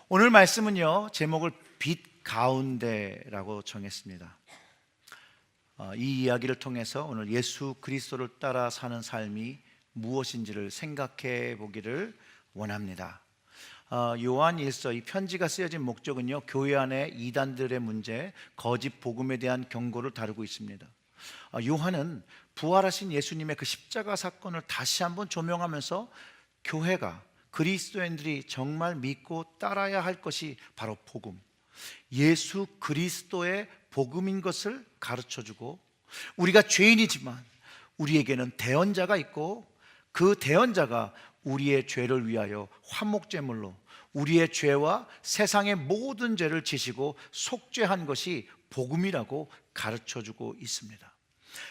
오늘 말씀은요, 제목을 빛 가운데라고 정했습니다. 이 이야기를 통해서 오늘 예수 그리스도를 따라 사는 삶이 무엇인지를 생각해 보기를 원합니다. 요한 1서 이 편지가 쓰여진 목적은요, 교회 안의 이단들의 문제, 거짓 복음에 대한 경고를 다루고 있습니다. 요한은 부활하신 예수님의 그 십자가 사건을 다시 한번 조명하면서 교회가, 그리스도인들이 정말 믿고 따라야 할 것이 바로 복음, 예수 그리스도의 복음인 것을 가르쳐주고, 우리가 죄인이지만 우리에게는 대언자가 있고, 그 대언자가 우리의 죄를 위하여 화목제물로 우리의 죄와 세상의 모든 죄를 지시고 속죄한 것이 복음이라고 가르쳐주고 있습니다.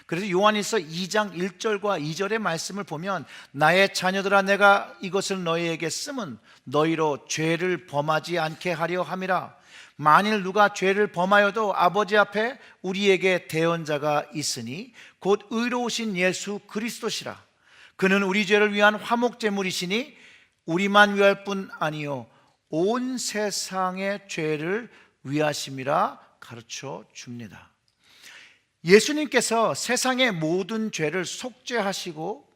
그래서 요한일서 2장 1절과 2절의 말씀을 보면, 나의 자녀들아, 내가 이것을 너희에게 쓰면 너희로 죄를 범하지 않게 하려 함이라. 만일 누가 죄를 범하여도 아버지 앞에 우리에게 대언자가 있으니 곧 의로우신 예수 그리스도시라. 그는 우리 죄를 위한 화목제물이시니 우리만 위할 뿐 아니요 온 세상의 죄를 위하심이라 가르쳐 줍니다. 예수님께서 세상의 모든 죄를 속죄하시고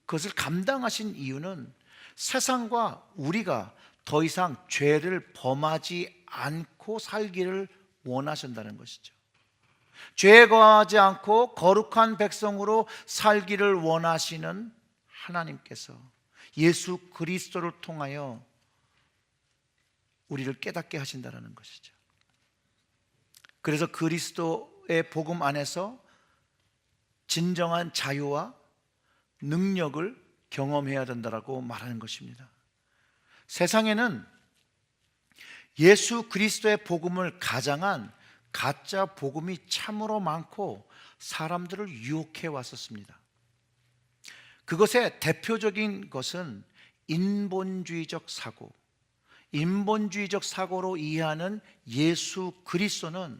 그것을 감당하신 이유는 세상과 우리가 더 이상 죄를 범하지 않고 살기를 원하신다는 것이죠. 죄에 거하지 않고 거룩한 백성으로 살기를 원하시는 하나님께서 예수 그리스도를 통하여 우리를 깨닫게 하신다는 것이죠. 그래서 그리스도의 복음 안에서 진정한 자유와 능력을 경험해야 된다고 말하는 것입니다. 세상에는 예수 그리스도의 복음을 가장한 가짜 복음이 참으로 많고 사람들을 유혹해 왔었습니다. 그것의 대표적인 것은 인본주의적 사고, 인본주의적 사고로 이해하는 예수 그리스도는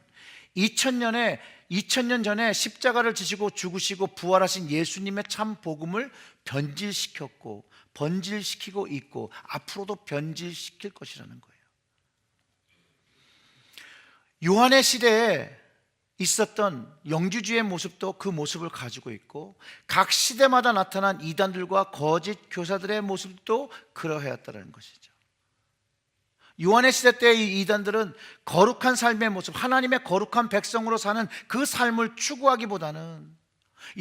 2000년 전에 십자가를 지시고 죽으시고 부활하신 예수님의 참 복음을 변질시켰고 번질시키고 있고 앞으로도 변질시킬 것이라는 거예요. 요한의 시대에 있었던 영주주의의 모습도 그 모습을 가지고 있고, 각 시대마다 나타난 이단들과 거짓 교사들의 모습도 그러하였다는 것이죠. 요한의 시대 때의 이단들은 거룩한 삶의 모습, 하나님의 거룩한 백성으로 사는 그 삶을 추구하기보다는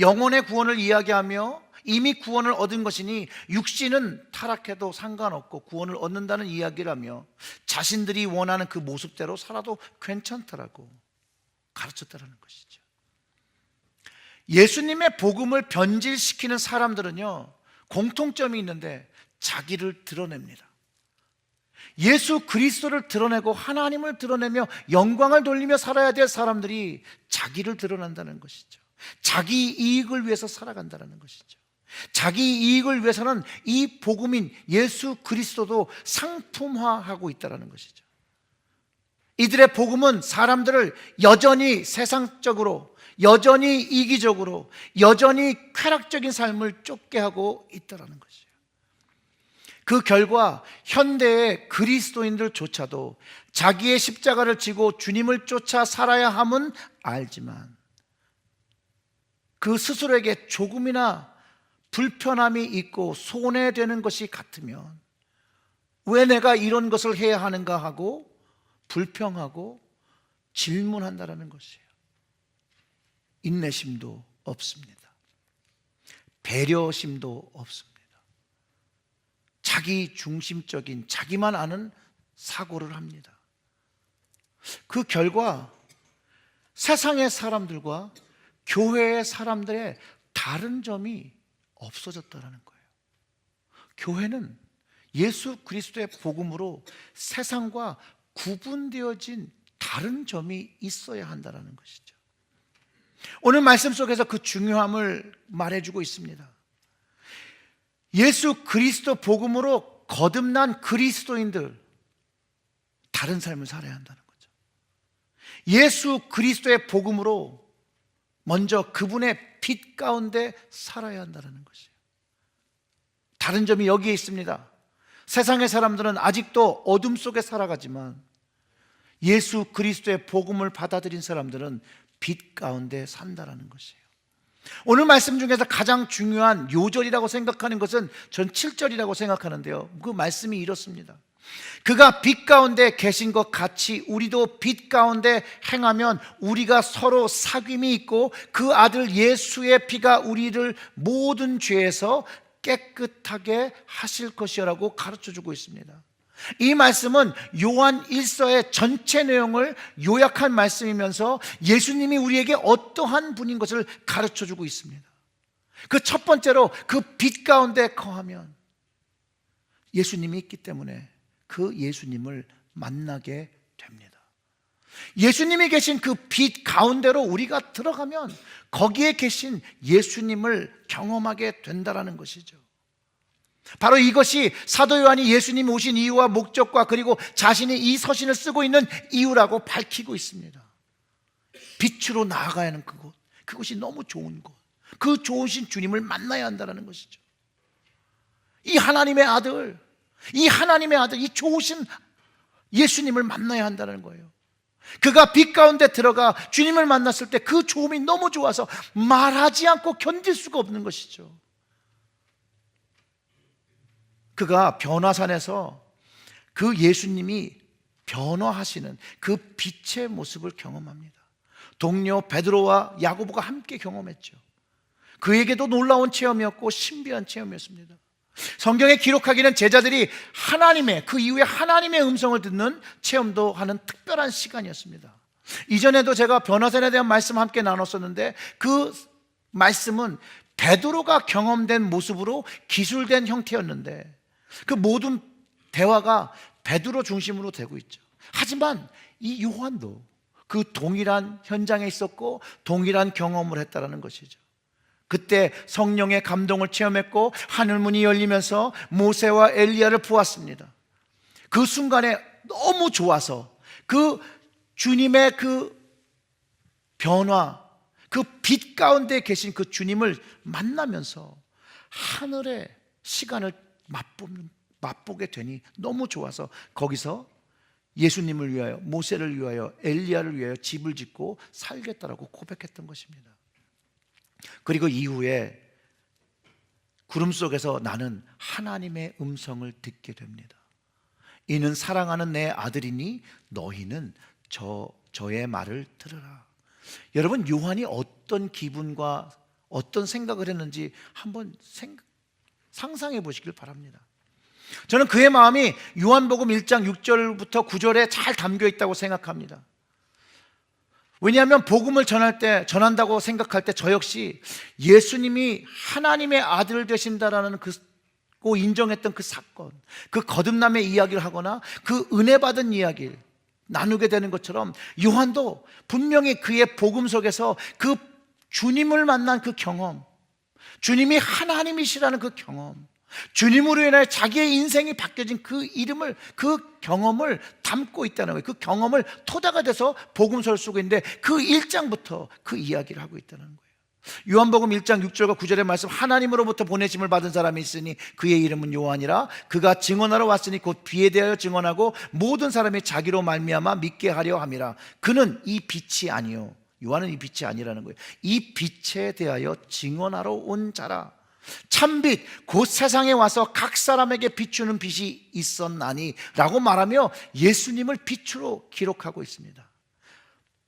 영혼의 구원을 이야기하며 이미 구원을 얻은 것이니 육신은 타락해도 상관없고 구원을 얻는다는 이야기를 하며 자신들이 원하는 그 모습대로 살아도 괜찮다라고 가르쳤다는 것이죠. 예수님의 복음을 변질시키는 사람들은요, 공통점이 있는데 자기를 드러냅니다. 예수 그리스도를 드러내고 하나님을 드러내며 영광을 돌리며 살아야 될 사람들이 자기를 드러낸다는 것이죠. 자기 이익을 위해서 살아간다는 것이죠. 자기 이익을 위해서는 이 복음인 예수 그리스도도 상품화하고 있다는 것이죠. 이들의 복음은 사람들을 여전히 세상적으로, 여전히 이기적으로, 여전히 쾌락적인 삶을 쫓게 하고 있다는 것이에요. 그 결과 현대의 그리스도인들조차도 자기의 십자가를 지고 주님을 쫓아 살아야 함은 알지만 그 스스로에게 조금이나 불편함이 있고 손해되는 것이 같으면 왜 내가 이런 것을 해야 하는가 하고 불평하고 질문한다는 것이에요. 인내심도 없습니다. 배려심도 없습니다. 자기 중심적인, 자기만 아는 사고를 합니다. 그 결과 세상의 사람들과 교회의 사람들의 다른 점이 없어졌다는 거예요. 교회는 예수 그리스도의 복음으로 세상과 구분되어진 다른 점이 있어야 한다는 것이죠. 오늘 말씀 속에서 그 중요함을 말해주고 있습니다. 예수 그리스도 복음으로 거듭난 그리스도인들, 다른 삶을 살아야 한다는 거죠. 예수 그리스도의 복음으로 먼저 그분의 빛 가운데 살아야 한다는 것이에요. 다른 점이 여기에 있습니다. 세상의 사람들은 아직도 어둠 속에 살아가지만 예수 그리스도의 복음을 받아들인 사람들은 빛 가운데 산다라는 것이에요. 오늘 말씀 중에서 가장 중요한 요절이라고 생각하는 것은 전 7절이라고 생각하는데요, 그 말씀이 이렇습니다. 그가 빛 가운데 계신 것 같이 우리도 빛 가운데 행하면 우리가 서로 사귐이 있고 그 아들 예수의 피가 우리를 모든 죄에서 깨끗하게 하실 것이라고 가르쳐주고 있습니다. 이 말씀은 요한 1서의 전체 내용을 요약한 말씀이면서 예수님이 우리에게 어떠한 분인 것을 가르쳐주고 있습니다. 그 첫 번째로 그 빛 가운데 거하면 예수님이 있기 때문에 그 예수님을 만나게 됩니다. 예수님이 계신 그 빛 가운데로 우리가 들어가면 거기에 계신 예수님을 경험하게 된다는 것이죠. 바로 이것이 사도 요한이 예수님이 오신 이유와 목적과 그리고 자신이 이 서신을 쓰고 있는 이유라고 밝히고 있습니다. 빛으로 나아가야 하는 그곳, 그것이 너무 좋은 곳, 그 좋으신 주님을 만나야 한다는 것이죠. 이 하나님의 아들, 이 좋으신 예수님을 만나야 한다는 거예요. 그가 빛 가운데 들어가 주님을 만났을 때 그 좋음이 너무 좋아서 말하지 않고 견딜 수가 없는 것이죠. 그가 변화산에서 그 예수님이 변화하시는 그 빛의 모습을 경험합니다. 동료 베드로와 야고보가 함께 경험했죠. 그에게도 놀라운 체험이었고 신비한 체험이었습니다. 성경에 기록하기는 제자들이 하나님의, 그 이후에 하나님의 음성을 듣는 체험도 하는 특별한 시간이었습니다. 이전에도 제가 변화산에 대한 말씀 함께 나눴었는데 그 말씀은 베드로가 경험된 모습으로 기술된 형태였는데 그 모든 대화가 베드로 중심으로 되고 있죠. 하지만 이 요한도 그 동일한 현장에 있었고 동일한 경험을 했다는 것이죠. 그때 성령의 감동을 체험했고 하늘문이 열리면서 모세와 엘리야를 보았습니다. 그 순간에 너무 좋아서 그 주님의 그 변화, 그 빛 가운데 계신 그 주님을 만나면서 하늘의 시간을 맛보게 되니 너무 좋아서 거기서 예수님을 위하여, 모세를 위하여, 엘리야를 위하여 집을 짓고 살겠다라고 고백했던 것입니다. 그리고 이후에 구름 속에서 나는 하나님의 음성을 듣게 됩니다. 이는 사랑하는 내 아들이니 너희는 저의 말을 들으라. 여러분, 요한이 어떤 기분과 어떤 생각을 했는지 한번 상상해 보시길 바랍니다. 저는 그의 마음이 요한복음 1장 6절부터 9절에 잘 담겨 있다고 생각합니다. 왜냐하면 복음을 전한다고 생각할 때 저 역시 예수님이 하나님의 아들 되신다라는 고 인정했던 그 사건, 그 거듭남의 이야기를 하거나 그 은혜 받은 이야기를 나누게 되는 것처럼 요한도 분명히 그의 복음 속에서 그 주님을 만난 그 경험, 주님이 하나님이시라는 그 경험, 주님으로 인해 자기의 인생이 바뀌어진 그 경험을 담고 있다는 거예요. 그 경험을 토대가 돼서 복음서를 쓰고 있는데 그 1장부터 그 이야기를 하고 있다는 거예요. 요한복음 1장 6절과 9절의 말씀, 하나님으로부터 보내심을 받은 사람이 있으니 그의 이름은 요한이라. 그가 증언하러 왔으니 곧 비에 대하여 증언하고 모든 사람이 자기로 말미암아 믿게 하려 함이라. 그는 이 빛이 아니요, 요한은 이 빛이 아니라는 거예요. 이 빛에 대하여 증언하러 온 자라. 참빛 곧 세상에 와서 각 사람에게 비추는 빛이 있었나니 라고 말하며 예수님을 빛으로 기록하고 있습니다.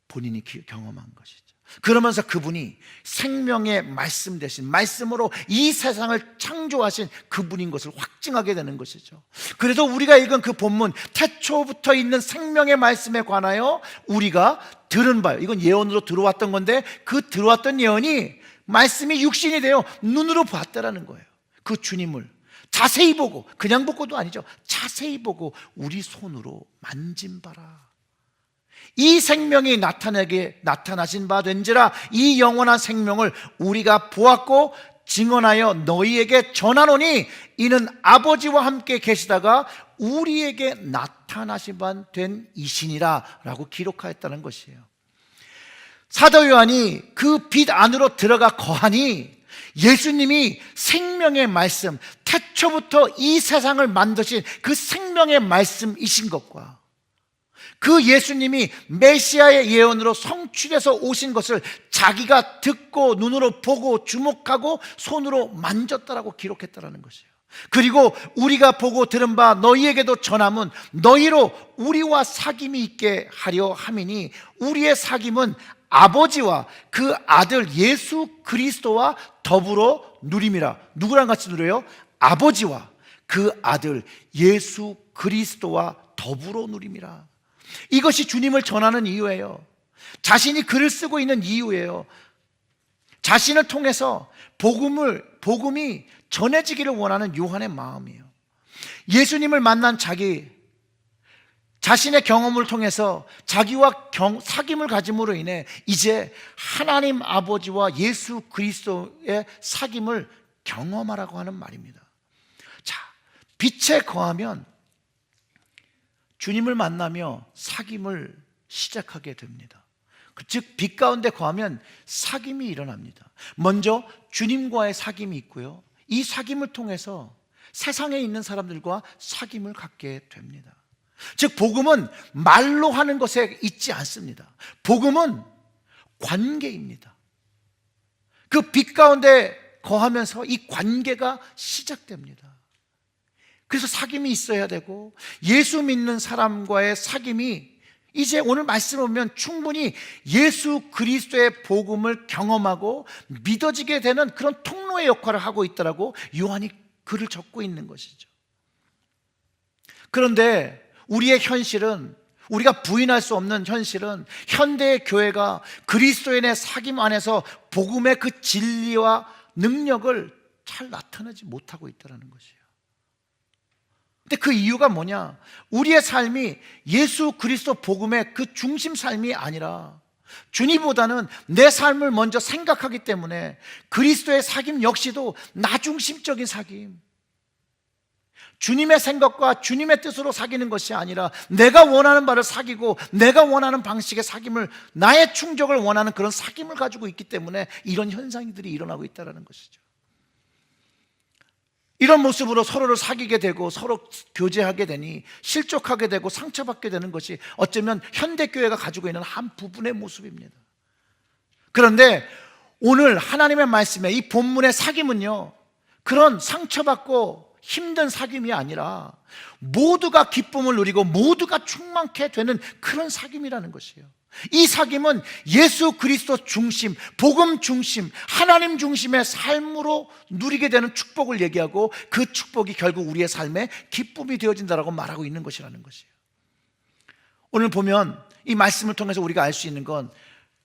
본인이 경험한 것이죠. 그러면서 그분이 생명의 말씀 되신, 말씀으로 이 세상을 창조하신 그분인 것을 확증하게 되는 것이죠. 그래서 우리가 읽은 그 본문, 태초부터 있는 생명의 말씀에 관하여 우리가 들은 바요, 이건 예언으로 들어왔던 건데 그 들어왔던 예언이 말씀이 육신이 되어 눈으로 봤다라는 거예요. 그 주님을 자세히 보고, 그냥 보고도 아니죠, 자세히 보고 우리 손으로 만진 바라. 이 생명이 나타나신 바 된지라. 이 영원한 생명을 우리가 보았고 증언하여 너희에게 전하노니 이는 아버지와 함께 계시다가 우리에게 나타나신 바 된 이신이라 라고 기록하였다는 것이에요. 사도 요한이 그 빛 안으로 들어가 거하니 예수님이 생명의 말씀, 태초부터 이 세상을 만드신 그 생명의 말씀이신 것과 그 예수님이 메시아의 예언으로 성취돼서 오신 것을 자기가 듣고 눈으로 보고 주목하고 손으로 만졌다라고 기록했다라는 것이에요. 그리고 우리가 보고 들은 바 너희에게도 전함은 너희로 우리와 사귐이 있게 하려 함이니 우리의 사귐은 아버지와 그 아들 예수 그리스도와 더불어 누림이라. 누구랑 같이 누려요? 아버지와 그 아들 예수 그리스도와 더불어 누림이라. 이것이 주님을 전하는 이유예요. 자신이 글을 쓰고 있는 이유예요. 자신을 통해서 복음이 전해지기를 원하는 요한의 마음이에요. 예수님을 만난 자신의 경험을 통해서 자기와 사귐을 가짐으로 인해 이제 하나님 아버지와 예수 그리스도의 사귐을 경험하라고 하는 말입니다. 자, 빛에 거하면 주님을 만나며 사귐을 시작하게 됩니다. 즉 빛 가운데 거하면 사귐이 일어납니다. 먼저 주님과의 사귐이 있고요, 이 사귐을 통해서 세상에 있는 사람들과 사귐을 갖게 됩니다. 즉 복음은 말로 하는 것에 있지 않습니다. 복음은 관계입니다. 그 빛 가운데 거하면서 이 관계가 시작됩니다. 그래서 사귐이 있어야 되고, 예수 믿는 사람과의 사귐이 이제 오늘 말씀을 보면 충분히 예수 그리스도의 복음을 경험하고 믿어지게 되는 그런 통로의 역할을 하고 있다라고 요한이 글을 적고 있는 것이죠. 그런데 우리의 현실은, 우리가 부인할 수 없는 현실은 현대의 교회가 그리스도인의 사귐 안에서 복음의 그 진리와 능력을 잘 나타내지 못하고 있다는 것이에요. 근데 그 이유가 뭐냐? 우리의 삶이 예수 그리스도 복음의 그 중심 삶이 아니라 주님보다는 내 삶을 먼저 생각하기 때문에 그리스도의 사귐 역시도 나 중심적인 사귐, 주님의 생각과 주님의 뜻으로 사귀는 것이 아니라 내가 원하는 바를 사귀고 내가 원하는 방식의 사귐을, 나의 충족을 원하는 그런 사귐을 가지고 있기 때문에 이런 현상들이 일어나고 있다는 것이죠. 이런 모습으로 서로를 사귀게 되고 서로 교제하게 되니 실족하게 되고 상처받게 되는 것이 어쩌면 현대교회가 가지고 있는 한 부분의 모습입니다. 그런데 오늘 하나님의 말씀에 이 본문의 사귐은요, 그런 상처받고 힘든 사귐이 아니라 모두가 기쁨을 누리고 모두가 충만케 되는 그런 사귐이라는 것이에요. 이 사귐은 예수 그리스도 중심, 복음 중심, 하나님 중심의 삶으로 누리게 되는 축복을 얘기하고, 그 축복이 결국 우리의 삶에 기쁨이 되어진다라고 말하고 있는 것이라는 것이에요. 오늘 보면 이 말씀을 통해서 우리가 알 수 있는 건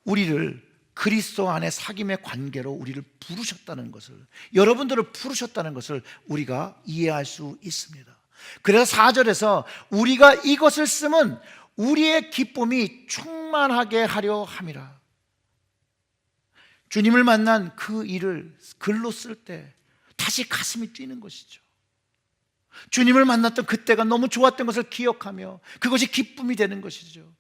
우리를 그리스도 안에 사귐의 관계로 우리를 부르셨다는 것을, 여러분들을 부르셨다는 것을 우리가 이해할 수 있습니다. 그래서 4절에서 우리가 이것을 쓰면 우리의 기쁨이 충만하게 하려 함이라. 주님을 만난 그 일을 글로 쓸 때 다시 가슴이 뛰는 것이죠. 주님을 만났던 그때가 너무 좋았던 것을 기억하며 그것이 기쁨이 되는 것이죠.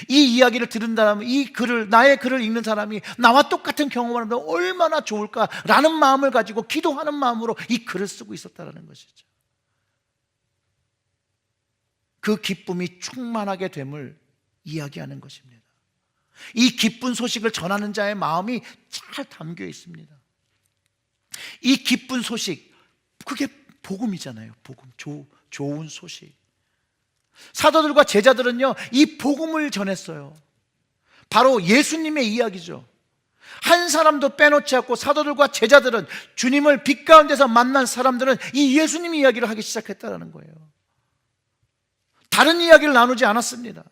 이 이야기를 들은 사람은, 이 글을, 나의 글을 읽는 사람이 나와 똑같은 경험을 하면 얼마나 좋을까라는 마음을 가지고 기도하는 마음으로 이 글을 쓰고 있었다는 것이죠. 그 기쁨이 충만하게 됨을 이야기하는 것입니다. 이 기쁜 소식을 전하는 자의 마음이 잘 담겨 있습니다. 이 기쁜 소식, 그게 복음이잖아요. 복음, 좋은 소식. 사도들과 제자들은요, 이 복음을 전했어요. 바로 예수님의 이야기죠. 한 사람도 빼놓지 않고 사도들과 제자들은, 주님을 빛 가운데서 만난 사람들은 이 예수님 이야기를 하기 시작했다는 거예요. 다른 이야기를 나누지 않았습니다.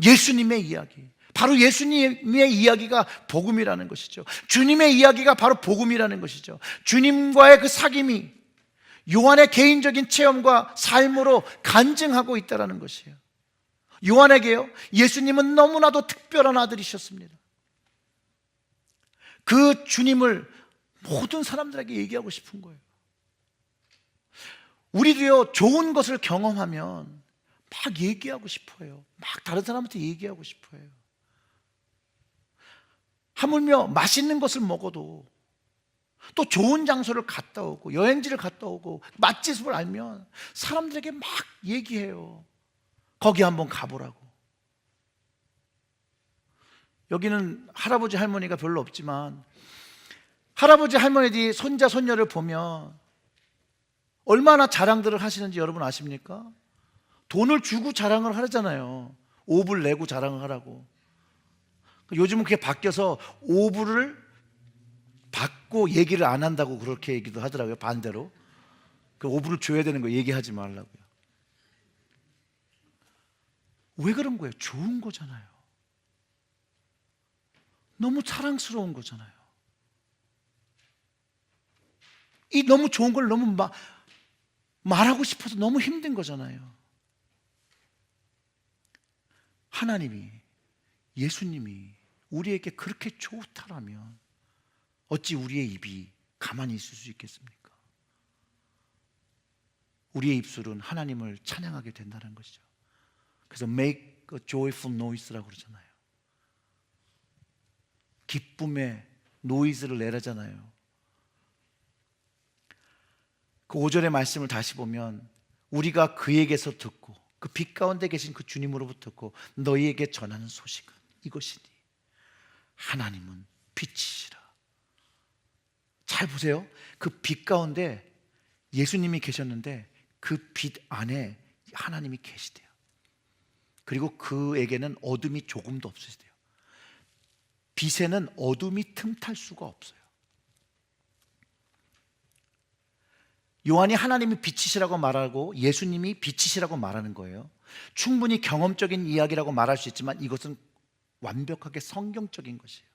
예수님의 이야기, 바로 예수님의 이야기가 복음이라는 것이죠. 주님의 이야기가 바로 복음이라는 것이죠. 주님과의 그 사귐이 요한의 개인적인 체험과 삶으로 간증하고 있다는 것이에요. 요한에게요, 예수님은 너무나도 특별한 아들이셨습니다. 그 주님을 모든 사람들에게 얘기하고 싶은 거예요. 우리도요, 좋은 것을 경험하면 막 얘기하고 싶어요. 막 다른 사람한테 얘기하고 싶어요. 하물며 맛있는 것을 먹어도 또 좋은 장소를 갔다 오고 여행지를 갔다 오고 맛집을 알면 사람들에게 막 얘기해요. 거기 한번 가보라고. 여기는 할아버지 할머니가 별로 없지만 할아버지 할머니들이 손자 손녀를 보면 얼마나 자랑들을 하시는지 여러분 아십니까? 돈을 주고 자랑을 하잖아요. 오불 내고 자랑을 하라고. 요즘은 그게 바뀌어서 오불을 받고 얘기를 안 한다고 그렇게 얘기도 하더라고요. 반대로 그 오불을 줘야 되는 거 얘기하지 말라고요. 왜 그런 거예요? 좋은 거잖아요. 너무 사랑스러운 거잖아요. 이 너무 좋은 걸 너무 말하고 싶어서 너무 힘든 거잖아요. 하나님이, 예수님이 우리에게 그렇게 좋다라면 어찌 우리의 입이 가만히 있을 수 있겠습니까? 우리의 입술은 하나님을 찬양하게 된다는 것이죠. 그래서 make a joyful noise라고 그러잖아요. 기쁨의 노이즈를 내라잖아요. 그 5절의 말씀을 다시 보면 우리가 그에게서 듣고 그 빛 가운데 계신 그 주님으로부터 듣고 너희에게 전하는 소식은 이것이니 하나님은 빛이시라. 잘 보세요. 그 빛 가운데 예수님이 계셨는데 그 빛 안에 하나님이 계시대요. 그리고 그에게는 어둠이 조금도 없으시대요. 빛에는 어둠이 틈탈 수가 없어요. 요한이 하나님이 빛이시라고 말하고 예수님이 빛이시라고 말하는 거예요. 충분히 경험적인 이야기라고 말할 수 있지만 이것은 완벽하게 성경적인 것이에요.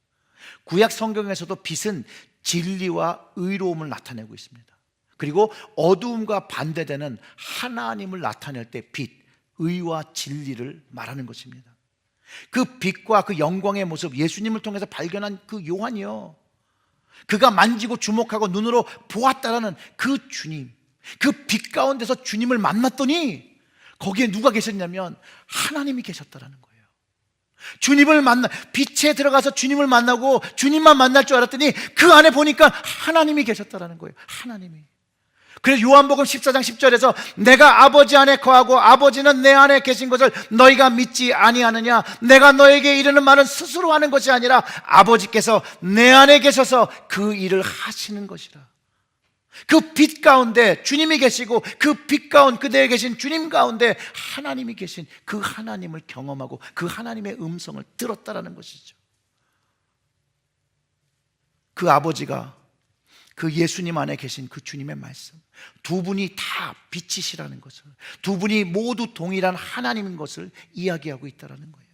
구약 성경에서도 빛은 진리와 의로움을 나타내고 있습니다. 그리고 어두움과 반대되는 하나님을 나타낼 때 빛, 의와 진리를 말하는 것입니다. 그 빛과 그 영광의 모습, 예수님을 통해서 발견한 그 요한이요, 그가 만지고 주목하고 눈으로 보았다라는 그 주님, 그 빛 가운데서 주님을 만났더니 거기에 누가 계셨냐면 하나님이 계셨다라는 거예요. 주님을 빛에 들어가서 주님을 만나고 주님만 만날 줄 알았더니 그 안에 보니까 하나님이 계셨다라는 거예요. 하나님이. 그래서 요한복음 14장 10절에서 내가 아버지 안에 거하고 아버지는 내 안에 계신 것을 너희가 믿지 아니하느냐? 내가 너에게 이르는 말은 스스로 하는 것이 아니라 아버지께서 내 안에 계셔서 그 일을 하시는 것이라. 그 빛 가운데 주님이 계시고 그 빛 가운데 그대에 계신 주님 가운데 하나님이 계신 그 하나님을 경험하고 그 하나님의 음성을 들었다라는 것이죠. 그 아버지가 그 예수님 안에 계신 그 주님의 말씀, 두 분이 다 빛이시라는 것을, 두 분이 모두 동일한 하나님인 것을 이야기하고 있다는 거예요.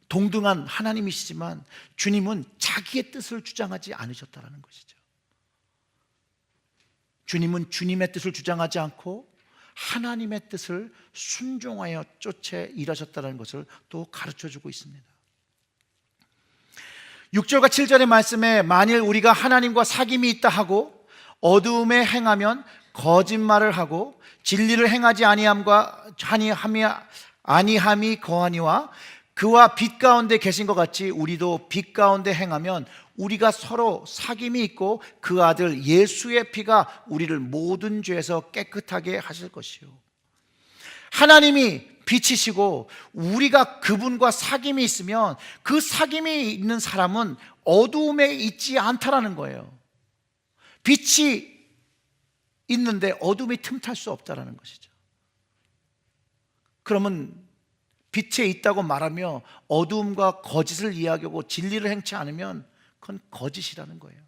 동등한 하나님이시지만 주님은 자기의 뜻을 주장하지 않으셨다는 것이죠. 주님은 주님의 뜻을 주장하지 않고 하나님의 뜻을 순종하여 쫓아 일하셨다는 것을 또 가르쳐주고 있습니다. 6절과 7절의 말씀에 만일 우리가 하나님과 사귐이 있다 하고 어두움에 행하면 거짓말을 하고 진리를 행하지 아니함이 거하니와 그와 빛 가운데 계신 것 같이 우리도 빛 가운데 행하면 우리가 서로 사귐이 있고 그 아들 예수의 피가 우리를 모든 죄에서 깨끗하게 하실 것이요. 하나님이 빛이시고 우리가 그분과 사귐이 있으면 그 사귐이 있는 사람은 어두움에 있지 않다라는 거예요. 빛이 있는데 어둠이 틈탈 수 없다라는 것이죠. 그러면 빛에 있다고 말하며 어두움과 거짓을 이야기하고 진리를 행치 않으면 그건 거짓이라는 거예요.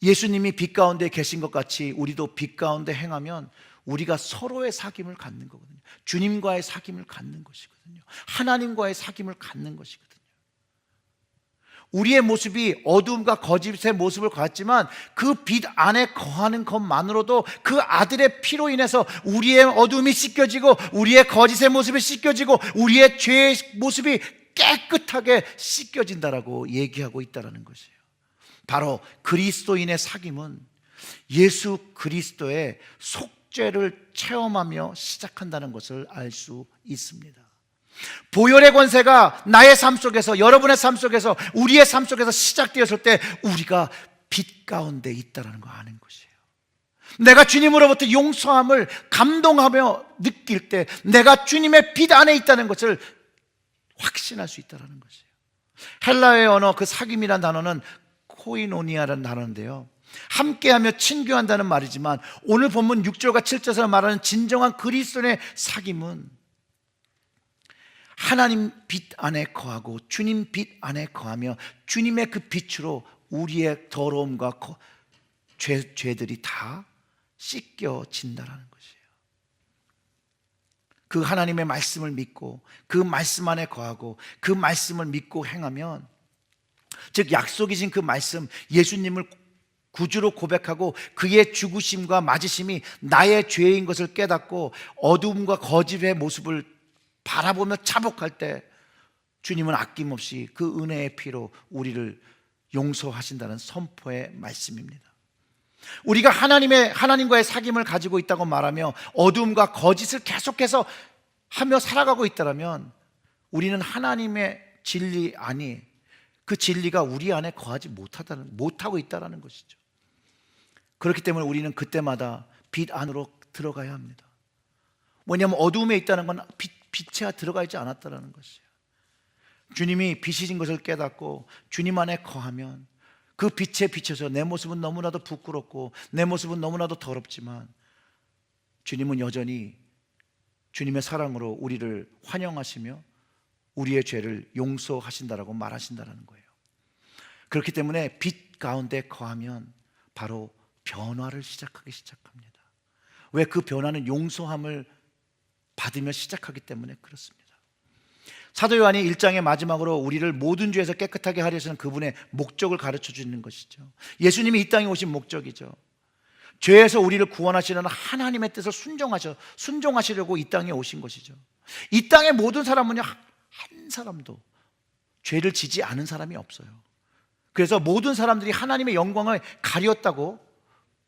예수님이 빛 가운데 계신 것 같이 우리도 빛 가운데 행하면 우리가 서로의 사귐을 갖는 거거든요. 주님과의 사귐을 갖는 것이거든요. 하나님과의 사귐을 갖는 것이거든요. 우리의 모습이 어두움과 거짓의 모습을 갖지만 그 빛 안에 거하는 것만으로도 그 아들의 피로 인해서 우리의 어두움이 씻겨지고 우리의 거짓의 모습이 씻겨지고 우리의 죄의 모습이 깨끗하게 씻겨진다라고 얘기하고 있다는 것이에요. 바로 그리스도인의 사귐은 예수 그리스도의 속죄를 체험하며 시작한다는 것을 알 수 있습니다. 보혈의 권세가 나의 삶 속에서, 여러분의 삶 속에서, 우리의 삶 속에서 시작되었을 때 우리가 빛 가운데 있다는 거 아는 것이에요. 내가 주님으로부터 용서함을 감동하며 느낄 때 내가 주님의 빛 안에 있다는 것을 확신할 수 있다는 것이에요. 헬라의 언어 그 사귐이라는 단어는 코이노니아라는 단어인데요, 함께하며 친교한다는 말이지만 오늘 본문 6절과 7절에서 말하는 진정한 그리스도인의 사귐은 하나님 빛 안에 거하고 주님 빛 안에 거하며 주님의 그 빛으로 우리의 더러움과 죄들이 다 씻겨진다는 것이에요. 그 하나님의 말씀을 믿고 그 말씀 안에 거하고 그 말씀을 믿고 행하면, 즉 약속이신 그 말씀, 예수님을 구주로 고백하고 그의 죽으심과 맞으심이 나의 죄인 것을 깨닫고 어두움과 거짓의 모습을 바라보며 차복할 때 주님은 아낌없이 그 은혜의 피로 우리를 용서하신다는 선포의 말씀입니다. 우리가 하나님과의 사귐을 가지고 있다고 말하며 어두움과 거짓을 계속해서 하며 살아가고 있다면 우리는 하나님의 진리 안에, 그 진리가 우리 안에 거하지 못하고 있다는 것이죠. 그렇기 때문에 우리는 그때마다 빛 안으로 들어가야 합니다. 뭐냐면 어두움에 있다는 건 빛에 들어가 있지 않았다는 것이에요. 주님이 빛이신 것을 깨닫고 주님 안에 거하면 그 빛에 비춰서 내 모습은 너무나도 부끄럽고 내 모습은 너무나도 더럽지만 주님은 여전히 주님의 사랑으로 우리를 환영하시며 우리의 죄를 용서하신다라고 말하신다는 거예요. 그렇기 때문에 빛 가운데 거하면 바로 변화를 시작하기 시작합니다. 왜? 그 변화는 용서함을 받으며 시작하기 때문에 그렇습니다. 사도 요한이 1장의 마지막으로 우리를 모든 죄에서 깨끗하게 하려는 그분의 목적을 가르쳐 주는 것이죠. 예수님이 이 땅에 오신 목적이죠. 죄에서 우리를 구원하시려는 하나님의 뜻을 순종하시려고 이 땅에 오신 것이죠. 이 땅의 모든 사람은요, 한 사람도 죄를 지지 않은 사람이 없어요. 그래서 모든 사람들이 하나님의 영광을 가렸다고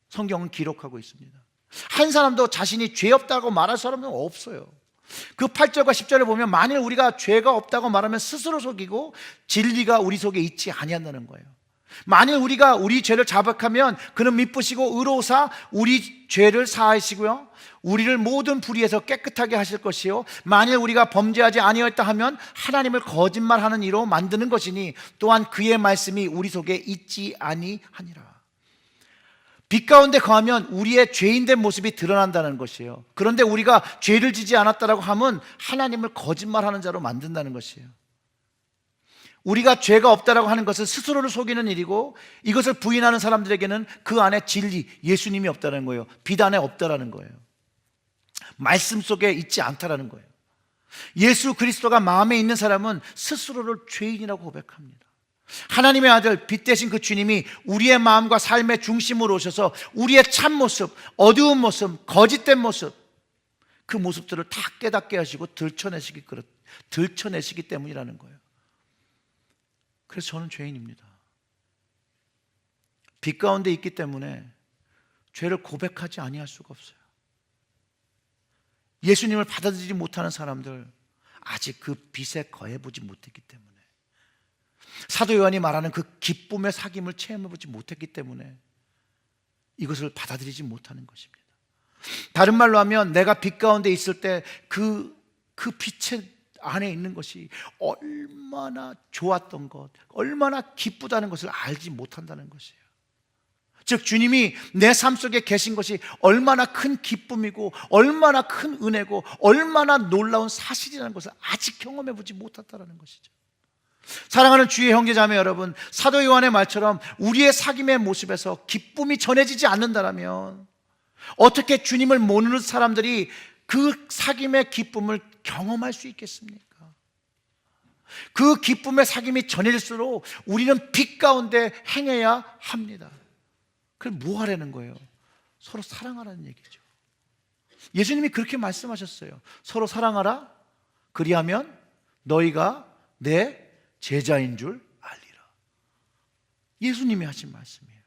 성경은 기록하고 있습니다. 한 사람도 자신이 죄 없다고 말할 사람은 없어요. 그 8절과 10절을 보면 만일 우리가 죄가 없다고 말하면 스스로 속이고 진리가 우리 속에 있지 아니한다는 거예요. 만일 우리가 우리 죄를 자백하면 그는 미쁘시고 의로우사 우리 죄를 사하시고요 우리를 모든 불의에서 깨끗하게 하실 것이요 만일 우리가 범죄하지 아니하였다 하면 하나님을 거짓말하는 이로 만드는 것이니 또한 그의 말씀이 우리 속에 있지 아니하니라. 빛 가운데 거하면 우리의 죄인된 모습이 드러난다는 것이에요. 그런데 우리가 죄를 지지 않았다라고 하면 하나님을 거짓말하는 자로 만든다는 것이에요. 우리가 죄가 없다라고 하는 것은 스스로를 속이는 일이고 이것을 부인하는 사람들에게는 그 안에 진리, 예수님이 없다는 거예요. 빛 안에 없다라는 거예요. 말씀 속에 있지 않다라는 거예요. 예수 그리스도가 마음에 있는 사람은 스스로를 죄인이라고 고백합니다. 하나님의 아들 빛 되신 그 주님이 우리의 마음과 삶의 중심으로 오셔서 우리의 참모습, 어두운 모습, 거짓된 모습, 그 모습들을 다 깨닫게 하시고 들춰내시기 때문이라는 거예요. 그래서 저는 죄인입니다. 빛 가운데 있기 때문에 죄를 고백하지 아니할 수가 없어요. 예수님을 받아들이지 못하는 사람들, 아직 그 빛에 거해보지 못했기 때문에, 사도 요한이 말하는 그 기쁨의 사귐을 체험해보지 못했기 때문에 이것을 받아들이지 못하는 것입니다. 다른 말로 하면 내가 빛 가운데 있을 때 그 빛의 안에 있는 것이 얼마나 좋았던 것, 얼마나 기쁘다는 것을 알지 못한다는 것이에요. 즉 주님이 내 삶 속에 계신 것이 얼마나 큰 기쁨이고 얼마나 큰 은혜고 얼마나 놀라운 사실이라는 것을 아직 경험해보지 못했다는 것이죠. 사랑하는 주의 형제자매 여러분, 사도 요한의 말처럼 우리의 사귐의 모습에서 기쁨이 전해지지 않는다면 어떻게 주님을 모르는 사람들이 그 사귐의 기쁨을 경험할 수 있겠습니까? 그 기쁨의 사귐이 전해질수록 우리는 빛 가운데 행해야 합니다. 그럼 뭐 하라는 거예요? 서로 사랑하라는 얘기죠. 예수님이 그렇게 말씀하셨어요. 서로 사랑하라. 그리하면 너희가 내 제자인 줄 알리라. 예수님이 하신 말씀이에요.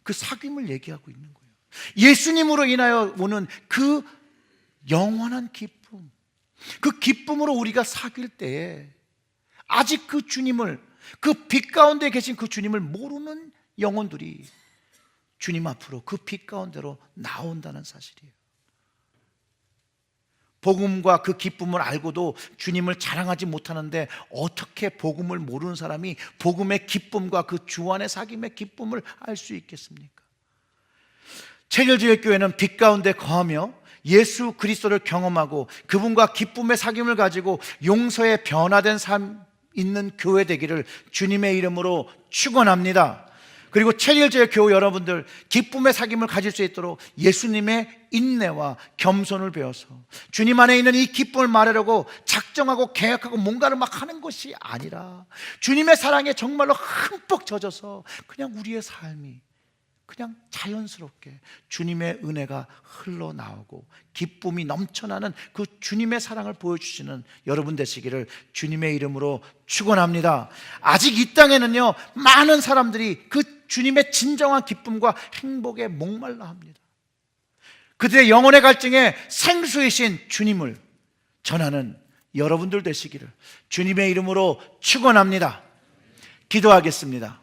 그 사귐을 얘기하고 있는 거예요. 예수님으로 인하여 오는 그 영원한 기쁨, 그 기쁨으로 우리가 사귈 때에 아직 그 주님을, 그 빛 가운데 계신 그 주님을 모르는 영혼들이 주님 앞으로 그 빛 가운데로 나온다는 사실이에요. 복음과 그 기쁨을 알고도 주님을 자랑하지 못하는데 어떻게 복음을 모르는 사람이 복음의 기쁨과 그 주 안의 사귐의 기쁨을 알 수 있겠습니까? 체결지역교회는 빛 가운데 거하며 예수 그리스도를 경험하고 그분과 기쁨의 사귐을 가지고 용서의 변화된 삶 있는 교회 되기를 주님의 이름으로 축원합니다. 그리고 체리얼제의 교우 여러분들, 기쁨의 사귐을 가질 수 있도록 예수님의 인내와 겸손을 배워서 주님 안에 있는 이 기쁨을 말하려고 작정하고 계획하고 뭔가를 막 하는 것이 아니라 주님의 사랑에 정말로 흠뻑 젖어서 그냥 우리의 삶이 그냥 자연스럽게 주님의 은혜가 흘러나오고 기쁨이 넘쳐나는 그 주님의 사랑을 보여주시는 여러분 되시기를 주님의 이름으로 축원합니다. 아직 이 땅에는요, 많은 사람들이 그 주님의 진정한 기쁨과 행복에 목말라 합니다. 그들의 영혼의 갈증에 생수이신 주님을 전하는 여러분들 되시기를 주님의 이름으로 축원합니다. 기도하겠습니다.